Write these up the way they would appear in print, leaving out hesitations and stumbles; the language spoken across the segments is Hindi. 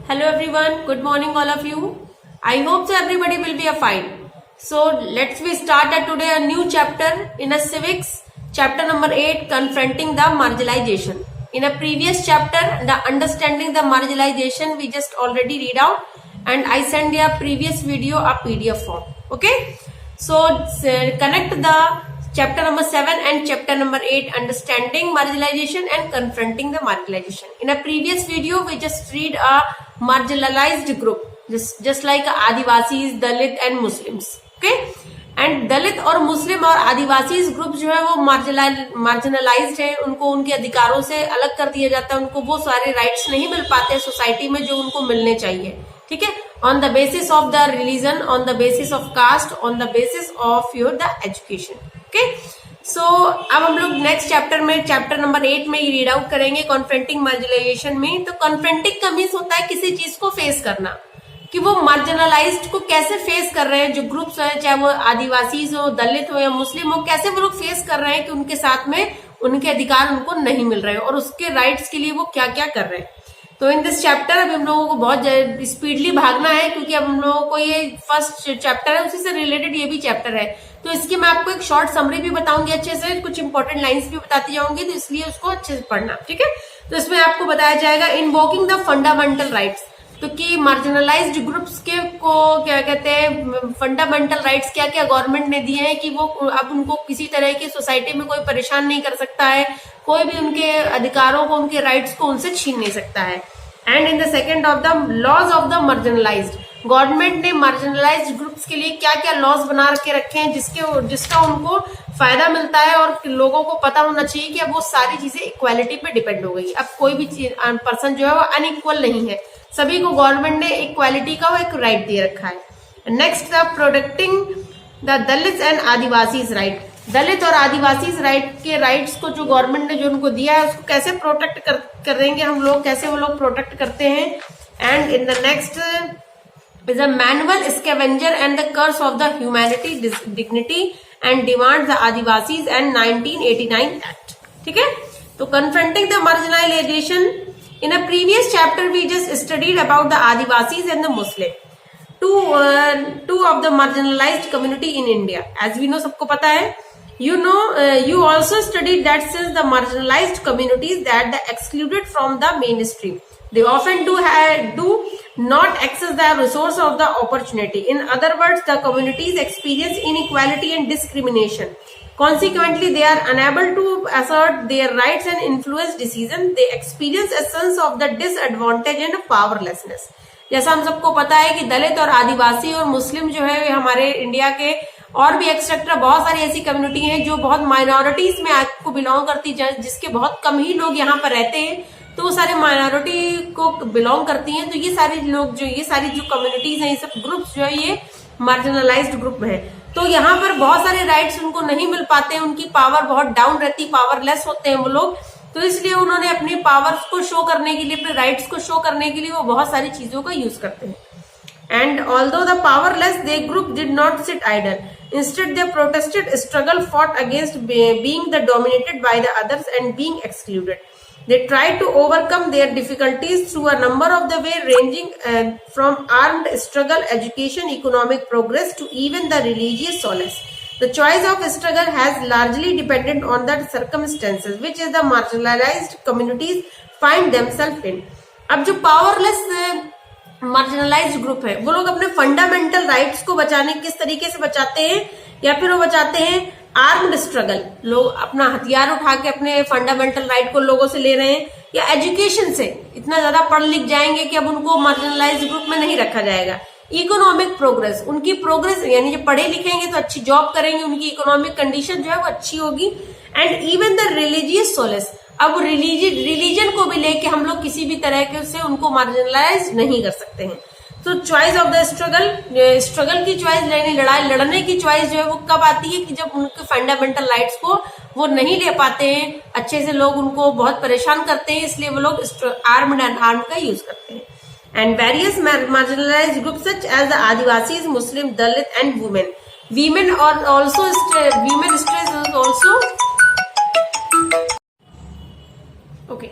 Hello everyone, good morning all of you. I hope so everybody will be fine. So let's we start today a new chapter in a civics, chapter number 8, confronting the marginalization. In a previous chapter, the understanding the marginalization we just already read out, and I send a previous video a PDF form. Okay, so connect the chapter number 7 and chapter number 8, understanding marginalization and confronting the marginalization. In a previous video we just read a marginalized group, just like Adivasis, Dalit and Muslims. Okay, and Dalit और मुस्लिम और आदिवासी ग्रुप जो है वो मार्जिनलाइज्ड है, उनको उनके अधिकारों से अलग कर दिया जाता है, उनको वो सारे राइट्स नहीं मिल पाते सोसाइटी में जो उनको मिलने चाहिए. ठीक है, on the basis of the religion, on the basis of caste, on the basis of your the education. Okay, so अब हम लोग नेक्स्ट चैप्टर में चैप्टर नंबर 8 में ये रीड आउट करेंगे कॉन्फ्रेंटिंग मार्जिनलाइजेशन में. तो कॉन्फ्रेंटिंग का मीन्स होता है किसी चीज को फेस करना, कि वो मार्जिनलाइज्ड को कैसे फेस कर रहे हैं, जो ग्रुप्स हैं चाहे वो आदिवासी हो, दलित हो या मुस्लिम हो, कैसे वो लोग फेस कर रहे हैं कि उनके साथ में उनके अधिकार उनको नहीं मिल रहे हैं और उसके राइट्स के लिए वो क्या क्या कर रहे हैं. तो इन दिस चैप्टर अब हम लोगों को बहुत स्पीडली भागना है, क्योंकि अब हम लोगों को ये फर्स्ट चैप्टर है, उसी से रिलेटेड ये भी चैप्टर है. तो इसकी मैं आपको एक शॉर्ट समरी भी बताऊंगी अच्छे से, कुछ इंपॉर्टेंट लाइंस भी बताती जाऊंगी, तो इसलिए उसको अच्छे से पढ़ना. ठीक है, तो इसमें आपको बताया जाएगा इनवोकिंग द फंडामेंटल राइट्स. तो कि मार्जिनलाइज्ड ग्रुप्स के को क्या कहते हैं, फंडामेंटल राइट्स क्या क्या गवर्नमेंट ने दिए हैं कि वो अब उनको किसी तरह की सोसाइटी में कोई परेशान नहीं कर सकता है, कोई भी उनके अधिकारों को, उनके राइट्स को उनसे छीन नहीं सकता है. And in the second of the laws of the marginalised, government ने मार्जिनलाइज्ड ग्रुप्स के लिए क्या क्या लॉज बना के रखे हैं जिसका उनको फायदा मिलता है, और लोगों को पता होना चाहिए कि अब वो सारी चीजें इक्वालिटी पे डिपेंड हो गई. अब कोई भी पर्सन जो है वो अनइक्वल नहीं है, सभी को गवर्नमेंट ने इक्वालिटी का वो एक राइट दे रखा है. Next the protecting the Dalit and Adivasi right. Dalit और आदिवासी राइट के राइट्स को जो गवर्नमेंट ने जो उनको दिया है उसको कैसे प्रोटेक्ट करेंगे हम लोग, कैसे वो लोग प्रोटेक्ट करते हैं. And in the next is a manual scavenger and the curse of the humanity dignity and demand the adivasis and 1989 act. ठीक है, तो confronting the marginalisation. In a previous chapter, we just studied about the Adivasis and the Muslim, two of the marginalized community in India. As we know, सबको पता है. You also studied that since the marginalized communities that the excluded from the mainstream, they often do not access the resource of the opportunity. In other words, the communities experience inequality and discrimination. Consequently, they are unable to assert their rights and influence decisions. They experience a sense of the disadvantage and powerlessness. जैसा हम सबको पता है कि दलित और आदिवासी और मुस्लिम जो है हमारे इंडिया के और भी एक्सेट्रा बहुत सारी ऐसी कम्युनिटी हैं जो बहुत माइनॉरिटीज में को बिलोंग करती है, जिसके बहुत कम ही लोग यहाँ पर रहते हैं. तो वो सारे माइनॉरिटी को बिलोंग करती हैं. तो ये सारे लोग ये सारी जो कम्युनिटीज हैं, ये सब ग्रुप्स जो है ये मार्जिनलाइज्ड ग्रुप है. तो यहाँ पर बहुत सारे राइट्स उनको नहीं मिल पाते हैं, उनकी पावर बहुत डाउन रहती, पावरलेस होते हैं वो लोग. तो इसलिए उन्होंने अपनी पावर्स को शो करने के लिए, अपने राइट्स को शो करने के लिए वो बहुत सारी चीजों का यूज करते हैं. And although the powerless they group did not sit idle, instead they protested, struggle, fought against being the dominated by the others and being excluded. They tried to overcome their difficulties through a number of the way, ranging from armed struggle, education, economic progress to even the religious solace. The choice of struggle has largely depended on the circumstances which is the marginalized communities find themselves in. अब जो powerless marginalized group है वो लोग अपने फंडामेंटल राइट्स को बचाने किस तरीके से बचाते हैं, या फिर वो बचाते हैं आर्म्ड स्ट्रगल, लोग अपना हथियार उठा के अपने फंडामेंटल राइट को लोगों से ले रहे हैं, या एजुकेशन से इतना ज्यादा पढ़ लिख जाएंगे कि अब उनको मार्जिनलाइज्ड ग्रुप में नहीं रखा जाएगा. इकोनॉमिक प्रोग्रेस, उनकी प्रोग्रेस यानी जो पढ़े लिखेंगे तो अच्छी जॉब करेंगे, उनकी इकोनॉमिक कंडीशन जो है वो अच्छी होगी. And even the religious solace, अब रिलीजन को भी लेके हम लोग किसी भी तरह से उनको मार्जिनलाइज नहीं कर सकते हैं. तो चॉइस ऑफ द स्ट्रगल की चॉइस, लड़ाई लड़ने की चॉइस जो है वो कब आती है कि जब उनके फंडामेंटल राइट्स को वो नहीं ले पाते हैं अच्छे से, लोग उनको बहुत परेशान करते हैं, इसलिए वो लोग आर्म्ड एंड आर्म्ड का यूज करते हैं. And various marginalized group such as the Adivasis, Muslim, Dalit and women और also women stress also. Okay,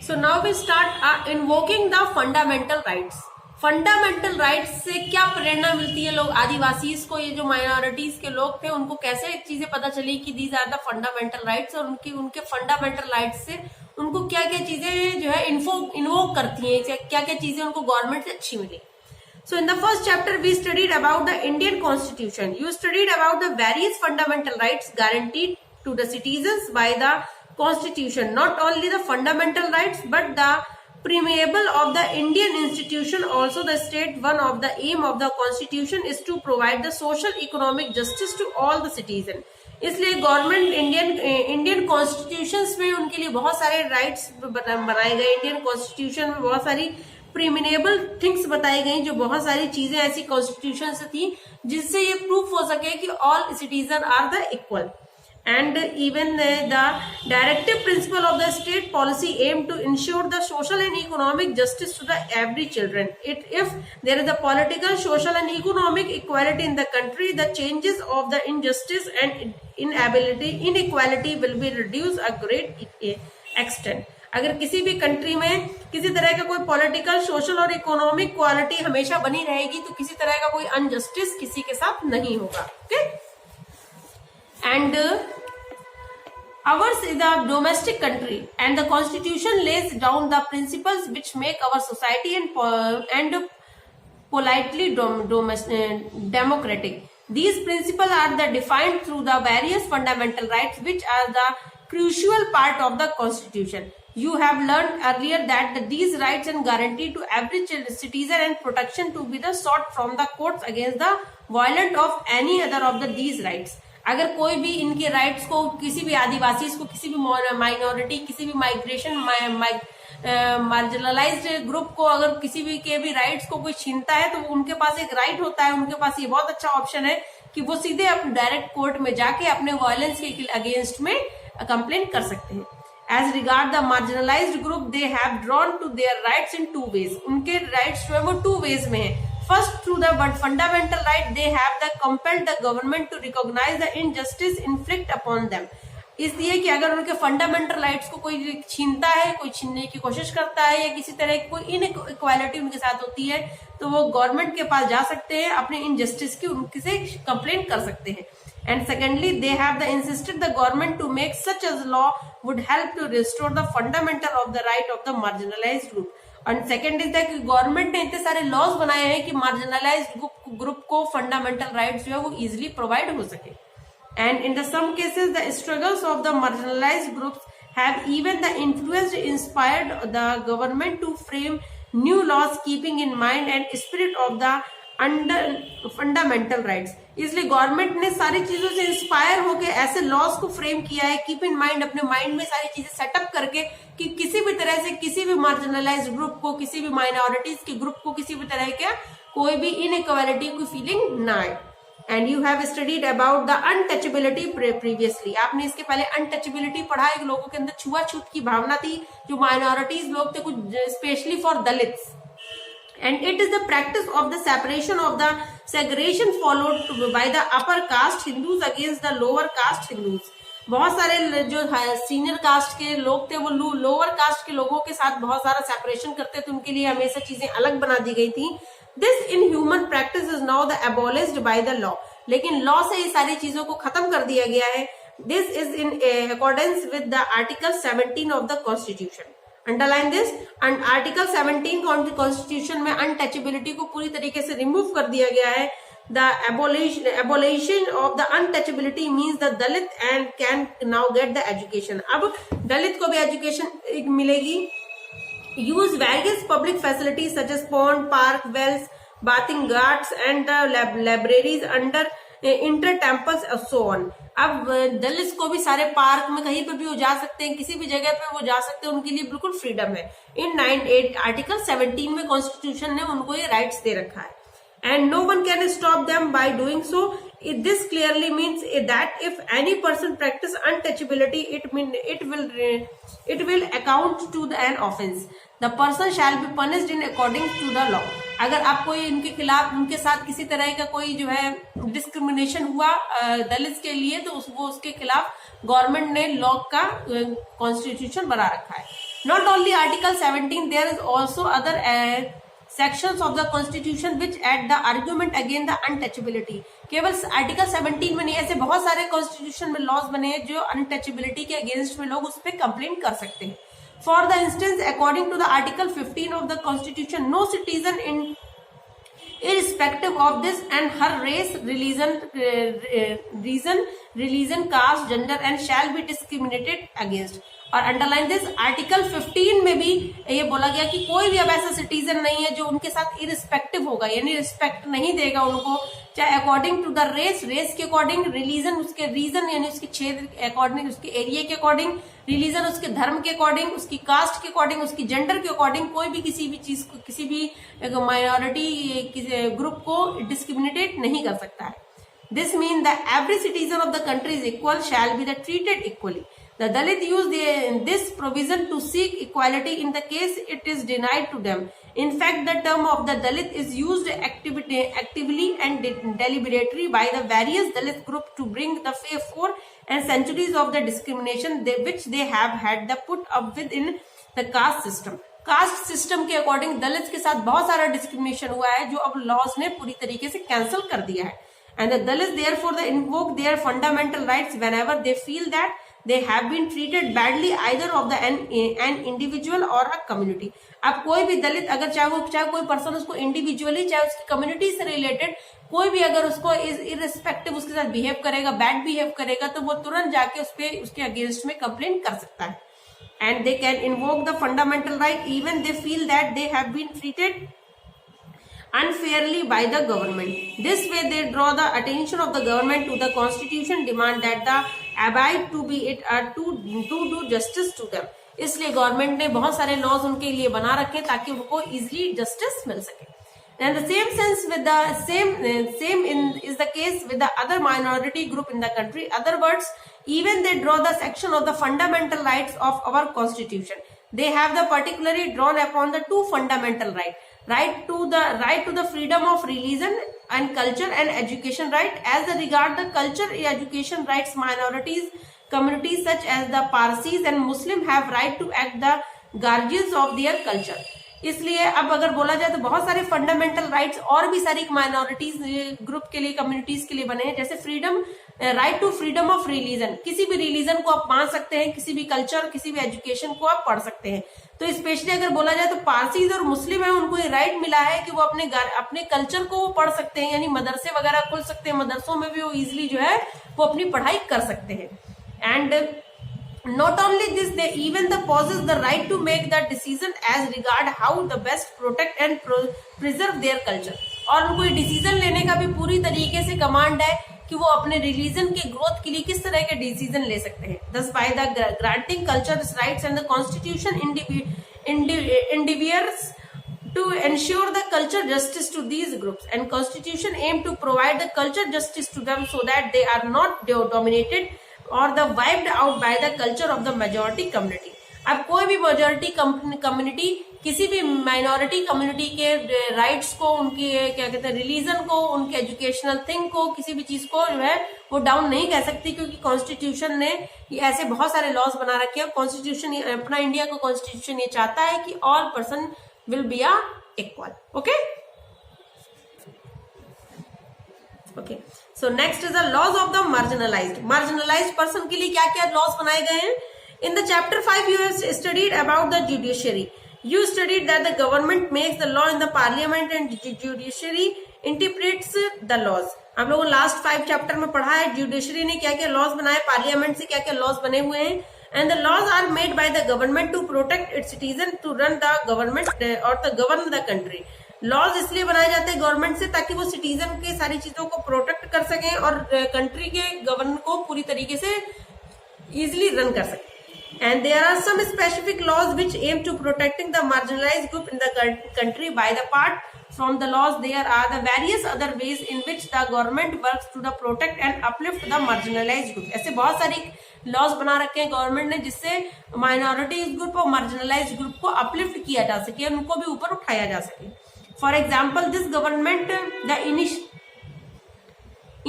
So now we start invoking the fundamental rights. Fundamental rights से क्या प्रेरणा मिलती है लोग आदिवासी को, ये जो माइनॉरिटीज के लोग थे उनको कैसे चीजें पता चली कि these are the fundamental rights, और उनके फंडामेंटल राइट्स से उनको क्या क्या चीजें जो है इन्वोक करती हैं, क्या क्या चीजें उनको गवर्नमेंट से अच्छी मिली. So in the first chapter we studied about the Indian Constitution. You studied about the various fundamental rights guaranteed to the citizens by the Constitution. Not only the fundamental rights but the preamble of the Indian institution also the state. One of the aim of the Constitution is to provide the social economic justice to all the citizens. इसलिए गवर्नमेंट इंडियन कॉन्स्टिट्यूशन में उनके लिए बहुत सारे राइट्स बनाए गए. इंडियन कॉन्स्टिट्यूशन में बहुत सारी प्रीमिनेबल थिंग्स बताई गई, जो बहुत सारी चीजें ऐसी कॉन्स्टिट्यूशन से थी जिससे ये प्रूफ हो सके कि all citizen are the equal. And even the directive principle of the state policy aim to ensure the social and economic justice to the every children. If there is a political, social and economic equality in the country, the changes of the injustice and inequality will be reduced a great extent. अगर किसी भी कंट्री में किसी तरह का कोई पॉलिटिकल, सोशल और इकोनॉमिक क्वालिटी हमेशा बनी रहेगी तो किसी तरह का कोई अनजस्टिस किसी के साथ नहीं होगा. Okay. And ours is a domestic country and the constitution lays down the principles which make our society and politely democratic. These principles are defined through the various fundamental rights which are the crucial part of the constitution. You have learned earlier that these rights are guaranteed to every citizen and protection to be sought from the courts against the violation of any other of these rights. अगर कोई भी इनके राइट्स को, किसी भी आदिवासी को, किसी भी माइनॉरिटी, किसी भी माइग्रेशन मार्जिनलाइज्ड ग्रुप को अगर किसी भी के भी राइट्स को कोई छीनता है तो उनके पास एक राइट होता है, उनके पास ये बहुत अच्छा ऑप्शन है कि वो सीधे डायरेक्ट कोर्ट में जाके अपने वायलेंस के अगेंस्ट में कंप्लेन कर सकते हैं. As regard the marginalized group, they have drawn to their rights in two ways. उनके राइट्स जो है वो टू वेज में है. First, through the fundamental right, they have compelled the government to recognize the injustice inflict upon them. इसलिए कि अगर उनके फंडामेंटल राइट्स को कोई छीनता है, कोई छीनने की कोशिश करता है या किसी तरह की कोई इनइक्वालिटी उनके साथ होती है तो वो गवर्नमेंट के पास जा सकते हैं, अपने इनजस्टिस की उनके से कंप्लेन कर सकते हैं. And secondly, they have insisted the government to make such as law would help to restore the fundamental of the right of the marginalized group. And second is that government ने इतने सारे लॉज बनाए हैं कि मार्जिनलाइज्ड ग्रुप को फंडामेंटल राइट्स जो है वो इजिली प्रोवाइड हो सके. And in the some cases, the struggles of the marginalized groups have even the influenced, inspired the government to frame new laws keeping in mind and spirit of the fundamental rights. इसलिए गवर्नमेंट ने सारी चीजों से इंस्पायर होकर ऐसे लॉज को फ्रेम किया है, कीप इन माइंड, अपने माइंड में सारी चीजें सेटअप करके कि किसी भी तरह से किसी भी मार्जिनलाइज्ड ग्रुप को, किसी भी माइनॉरिटीज के ग्रुप को किसी भी तरह का कोई भी इनइक्वालिटी की फीलिंग ना आए. And you have studied about the untouchability previously. आपने इसके पहले अनटचेबिलिटी पढ़ा है. लोगों के अंदर छुआछूत की भावना थी, जो माइनॉरिटीज लोग थे, कुछ specially for Dalits. And it is the practice of the separation of the segregation followed by the upper caste Hindus against the lower caste Hindus. बहुत सारे जो सीनियर कास्ट के लोग थे वो लोअर कास्ट के लोगों के साथ बहुत सारा सेपरेशन करते थे, उनके लिए हमेशा चीजें अलग बना दी गई थी. This inhuman practice is now the abolished by the law. लेकिन लॉ से ये सारी चीजों को खत्म कर दिया गया है. This is in accordance with the article 17 of the constitution. Underline this. And article 17 constitution में अनटचेबिलिटी को पूरी तरीके से रिमूव कर दिया गया है. The abolition of the untouchability means the Dalit and can now get the education. अब दलित को भी एजुकेशन मिलेगी. use various public facilities such as pond, park, wells, bathing ghats and the libraries under inter temples and so on. अब दलित को भी सारे पार्क में कहीं पे भी वो जा सकते हैं, किसी भी जगह पे वो जा सकते हैं, उनके लिए बिल्कुल फ्रीडम है. इन आर्टिकल 17 में कॉन्स्टिट्यूशन ने उनको ये राइट्स दे रखा है. And no one can stop them by doing so. This clearly means that if any person practice untouchability, it will account to an offense. The person shall be punished in according to the law. अगर आप कोई इनके खिलाफ, उनके साथ किसी तरह का कोई जो है डिस्क्रिमिनेशन हुआ दलित के लिए, तो वो उसके खिलाफ गवर्नमेंट ने लॉ का कॉन्स्टिट्यूशन बना रखा है. Not only Article 17, there is also other sections of the Constitution which add the argument against the untouchability. केवल आर्टिकल 17 में नहीं, ऐसे बहुत सारे कॉन्स्टिट्यूशन में लॉज बने हैं जो अनटचेबिलिटी के अगेंस्ट में लोग उस पर कंप्लेंट कर सकते हैं. For the instance, according to the article 15 of the constitution, no citizen in irrespective of this and her race, religion, caste, gender and shall be discriminated against. और अंडरलाइन दिस, आर्टिकल 15 में भी ये बोला गया कि कोई भी अब ऐसा सिटीजन नहीं है जो उनके साथ इरिस्पेक्टिव होगा, यानी रिस्पेक्ट नहीं देगा उनको, चाहे अकॉर्डिंग टू द रेस के अकॉर्डिंग, रिलीजन उसके रीजन यानी उसके क्षेत्र के अकॉर्डिंग, उसके एरिया के अकॉर्डिंग, रिलीजन उसके धर्म के अकॉर्डिंग, उसकी कास्ट के अकॉर्डिंग, उसकी जेंडर के अकॉर्डिंग, कोई भी किसी भी चीज को, किसी भी माइनॉरिटी ग्रुप को डिस्क्रिमिनेट नहीं कर सकता है. This mean that every citizen of the country is equal, shall be the treated equally. The Dalit use this provision to seek equality in the case it is denied to them. In fact, the term of the Dalit is used actively and deliberately by the various Dalit groups to bring the 4 and centuries of the discrimination which they have had the put up with in the caste system. Caste system के अकॉर्डिंग दलित के साथ बहुत सारा डिस्क्रिमिनेशन हुआ है जो अब लॉज ने पूरी तरीके से कैंसिल कर दिया है. And the Dalits therefore they invoke their fundamental rights whenever they feel that they have been treated badly either of the an individual or a community. अब कोई भी दलित अगर चाहे कोई पर्सन उसको इंडिविजुअली चाहे उसकी कम्युनिटी से रिलेटेड कोई भी अगर उसको इररिस्पेक्टिव उसके साथ बिहेव करेगा, बैड बिहेव करेगा, तो वो तुरंत जाके उसके अगेंस्ट में कंप्लेंट कर सकता है. And they can invoke the fundamental right even they feel that they have been treated unfairly by the government. This way they draw the attention of the government to the constitution, demand that the abide to be it to do justice to them. इसलिए गवर्नमेंट ने बहुत सारे लॉज उनके लिए बना रखे ताकि उनको इजिली जस्टिस मिल सके. And the same sense with the is the case with the other minority group in the country. Other words, even they draw the section of the fundamental rights of our constitution. They have the particularly drawn upon the 2 fundamental rights. Right to the freedom of religion and culture and education right. As regard the culture education rights, minorities communities such as the Parsis and Muslim have right to act the guardians of their culture. इसलिए अब अगर बोला जाए तो बहुत सारे फंडामेंटल राइट्स और भी सारी माइनॉरिटीज ग्रुप के लिए, कम्युनिटीज के लिए बने हैं. जैसे freedom, right to freedom of religion, किसी भी रिलीजन को आप मान सकते हैं, किसी भी कल्चर, किसी भी एजुकेशन को आप पढ़ सकते हैं. तो स्पेशली अगर बोला जाए तो पारसीज और मुस्लिम है, उनको ये राइट मिला है कि वो अपने कल्चर को वो पढ़ सकते हैं, यानी मदरसे वगैरह खुल सकते हैं, मदरसों में भी वो इजिली जो है वो अपनी पढ़ाई कर सकते हैं. And not only this, they even possess the right to make the decision as regard how the best protect and preserve their culture. और उनको डिसीजन लेने का भी पूरी तरीके से कमांड है कि वो अपने रिलीजन के ग्रोथ के लिए किस तरह के डिसीजन ले सकते हैं. Thus by the granting cultural rights and the constitution endeavors to ensure the culture justice to these groups, and constitution aim to provide the culture justice to them so that they are not dominated or the wiped out by the culture of the majority community. अब कोई भी मेजोरिटी कम्युनिटी किसी भी माइनॉरिटी कम्युनिटी के राइट्स को, उनके क्या कहते हैं रिलीजन को, उनके एजुकेशनल थिंग को, किसी भी चीज को जो है वो डाउन नहीं कह सकती, क्योंकि कॉन्स्टिट्यूशन ने ऐसे बहुत सारे लॉज बना रखे हैं. कॉन्स्टिट्यूशन अपना इंडिया का कॉन्स्टिट्यूशन ये चाहता है कि all person will be a equal. Okay so next is the laws of the marginalised person के लिए क्या क्या लॉज बनाए गए हैं. In the chapter 5 you have studied about the judiciary. You studied that the government makes the law in the parliament and judiciary interprets the laws. हम लोगों ने लास्ट 5 चैप्टर में पढ़ा है जुडिशियरी ने क्या क्या लॉज बनाए, पार्लियामेंट से क्या क्या लॉज बने हुए हैं. And the laws are made by the government to protect its citizen to run the government और the govern the country. Laws इसलिए बनाए जाते हैं गवर्नमेंट से ताकि वो सिटीजन के सारी चीजों को प्रोटेक्ट कर सकें और कंट्री के गवर्न को पूरी तरीके से इजिली रन कर सकें. And there are some specific laws which aim to protecting the marginalised group in the country. By the part from the laws there are the various other ways in which the government works to the protect and uplift the marginalised group. ऐसे बहुत सारी लॉज बना रखे हैं गवर्नमेंट ने जिससे माइनॉरिटी ग्रुप और मार्जिनलाइज्ड ग्रुप को अपलिफ्ट किया जा सके, उनको भी ऊपर उठाया जा सके. For example, this government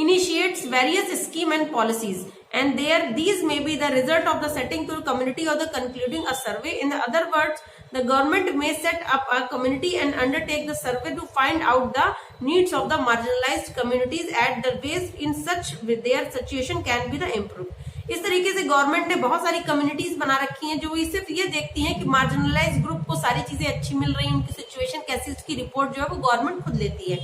initiates various schemes and policies and these may be the result of the setting to a community or the concluding a survey. In other words, the government may set up a community and undertake the survey to find out the needs of the marginalized communities at the base in such with their situation can be the improved. इस तरीके से गवर्नमेंट ने बहुत सारी कम्युनिटीज बना रखी हैं जो सिर्फ ये देखती हैं कि मार्जिनलाइज ग्रुप को सारी चीजें अच्छी मिल रही हैं, उनकी सिचुएशन कैसी, उसकी रिपोर्ट जो है वो गवर्नमेंट खुद लेती है.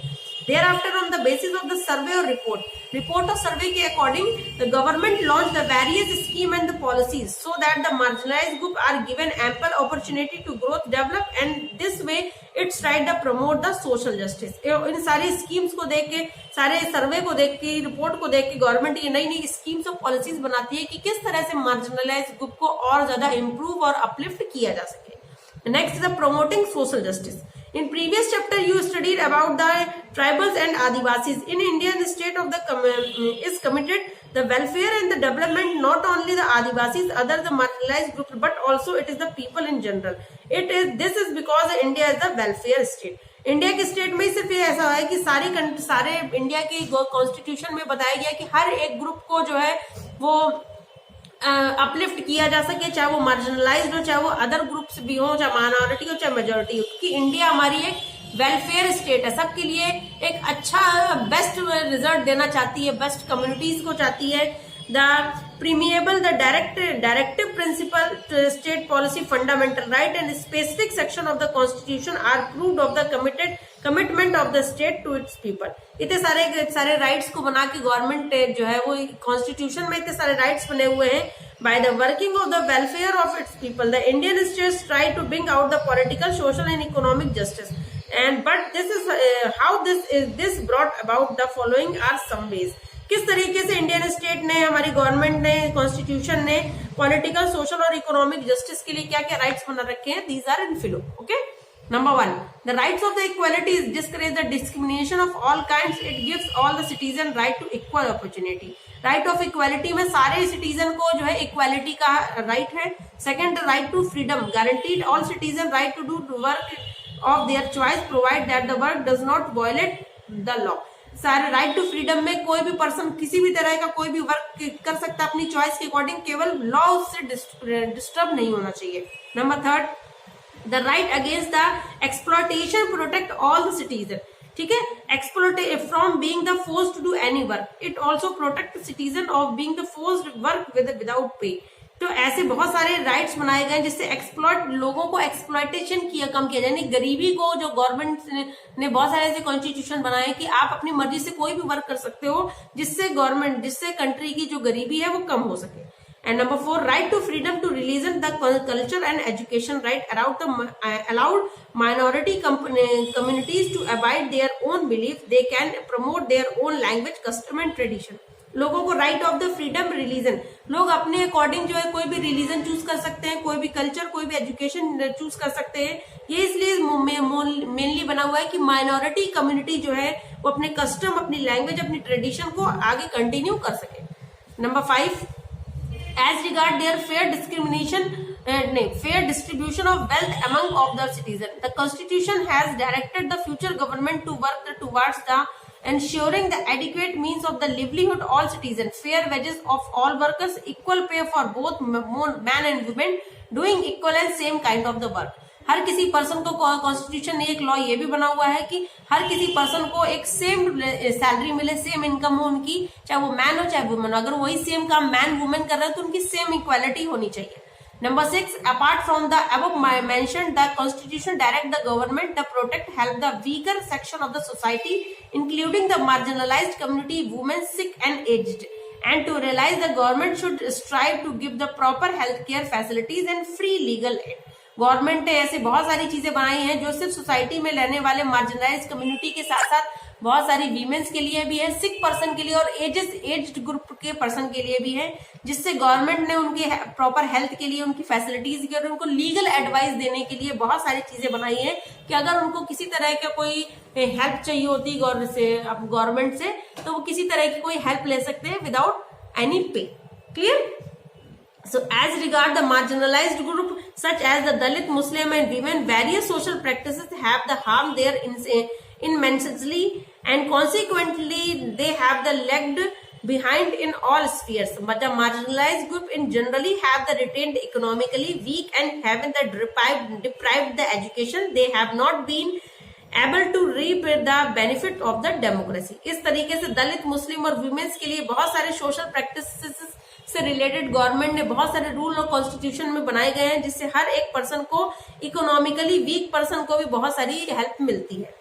Thereafter, on the basis of the survey or report or survey के according, the government launched the various scheme and the policies so that the marginalized group are given ample opportunity to growth, develop, and this way it's tried to promote the social justice. इन सारी schemes को देख के, सारे सर्वे को देख के, रिपोर्ट को देख के गवर्नमेंट ये नई नई स्कीम्स और पॉलिसीज बनाती है कि किस तरह से मार्जिनलाइज ग्रुप को और ज्यादा इम्प्रूव और अपलिफ्ट किया जा सके. Next is the promoting social justice. In previous chapter, you studied about the tribals and Adivasis. In India, the state of the is committed the welfare and the development not only the Adivasis, other the marginalized group, but also it is the people in general. This is because India is the welfare state. India के स्टेट में सिर्फ ये ऐसा है कि सारे इंडिया के कॉन्स्टिट्यूशन में बताया गया कि हर एक ग्रुप को जो है वो अपलिफ्ट किया जा सके, चाहे वो मार्जिनलाइज्ड हो, चाहे वो अदर ग्रुप्स भी हो, चाहे माइनॉरिटी हो, चाहे मेजोरिटी हो, क्योंकि इंडिया हमारी एक वेलफेयर स्टेट है, सबके लिए एक अच्छा बेस्ट रिजल्ट देना चाहती है, बेस्ट कम्युनिटीज को चाहती है. The preamble the directive principle state policy fundamental right and specific section of the constitution are proved of the commitment of the state to its people. इतने सारे राइट्स को बना के गवर्नमेंट जो है वो कॉन्स्टिट्यूशन में इतने सारे राइट्स बने हुए हैं. By the working of the welfare of its people the Indian states try to bring out the political, social and economic justice. And but this is how this brought about the following are some ways. किस तरीके से इंडियन स्टेट ने, हमारी गवर्नमेंट ने, कॉन्स्टिट्यूशन ने पॉलिटिकल, सोशल और इकोनॉमिक जस्टिस के लिए क्या क्या राइट्स बना रखे हैं. दीज आर इन फिलो. Okay. Number 1, the rights of the equality is discourage the discrimination of all kinds. It gives all the citizen right to equal opportunity. Right of equality में सारे citizen को जो है equality का right है. Second, the right to freedom guaranteed all citizen right to do work of their choice, provide that the work does not violate the law. सारे राइट टू फ्रीडम में कोई भी पर्सन किसी भी तरह का कोई भी वर्क कर सकता है अपनी चॉइस के अकॉर्डिंग, केवल लॉ उससे डिस्टर्ब नहीं होना चाहिए. Number 3, the right against the exploitation protect all the citizen. ठीक है. exploit from being the forced to do any work. It also protect citizen of being the forced work without pay. तो ऐसे बहुत सारे राइट्स बनाए गए जिससे एक्सप्लॉइट, लोगों को एक्सप्लॉइटेशन कम किया जाए, यानी गरीबी को, जो गवर्नमेंट ने बहुत सारे ऐसे कॉन्स्टिट्यूशन बनाए कि आप अपनी मर्जी से कोई भी वर्क कर सकते हो जिससे कंट्री की जो गरीबी है वो कम हो सके. And number 4, right to freedom to religion, the culture and education right allowed minority communities to abide their own belief. They can promote their own language, custom and tradition. लोगों को right of the freedom religion, लोग अपने अकॉर्डिंग जो है कोई भी रिलीजन चूज कर सकते हैं, कोई भी कल्चर, कोई भी एजुकेशन चूज कर सकते हैं. ये इसलिए मेनली बना हुआ है कि माइनॉरिटी कम्युनिटी जो है वो अपने कस्टम, अपनी लैंग्वेज, अपनी ट्रेडिशन को आगे कंटिन्यू कर सके. Number 5, as regard their fair distribution of wealth among of the citizen. The constitution has directed the future government to work towards the ensuring the adequate means of the livelihood all citizens, fair wages of all workers, equal pay for both man and women, doing equal and same kind of the work. हर किसी पर्सन को कॉन्स्टिट्यूशन ने एक लॉ ये भी बना हुआ है कि हर किसी पर्सन को एक सेम सैलरी मिले, सेम इनकम हो उनकी, चाहे वो मैन हो चाहे वुमेन. अगर वही सेम काम मैन वुमेन कर रहे हैं तो उनकी सेम इक्वालिटी होनी चाहिए. Number 6, apart from the above mentioned, the constitution direct the government to protect, help the weaker section of the society, including the marginalized community, women, sick and aged, and to realize the government should strive to give the proper healthcare facilities and free legal aid. Government ने ऐसे बहुत सारी चीजें बनाई हैं जो सिर्फ सोसाइटी में रहने वाले मार्जिनलाइज कम्युनिटी के साथ साथ बहुत सारी वीमेन्स के लिए भी है, सिक पर्सन के लिए और एज्ड ग्रुप के पर्सन के लिए भी है, जिससे गवर्नमेंट ने उनके प्रॉपर हेल्थ के लिए, उनकी फैसिलिटीज के और उनको लीगल एडवाइस देने के लिए बहुत सारी चीजें बनाई हैं कि अगर उनको किसी तरह का कोई हेल्प चाहिए होती गवर्नमेंट से तो वो किसी तरह की कोई हेल्प ले सकते हैं विदाउट एनी पे. Clear. So as regard the marginalized group such as the Dalit, Muslim and women, various social practices have the harm their immensely and consequently they have the lagged behind in all spheres. But the marginalized group in generally have the retained economically weak and having the deprived the education, they have not been able to reap the benefit of the democracy. इस तरीके से दलित, मुस्लिम और वुमेन्स के लिए बहुत सारे सोशल प्रैक्टिसेस से रिलेटेड गवर्नमेंट ने बहुत सारे रूल और कॉन्स्टिट्यूशन में बनाए गए हैं, जिससे हर एक पर्सन को, इकोनॉमिकली वीक पर्सन को भी बहुत सारी हेल्प मिलती है.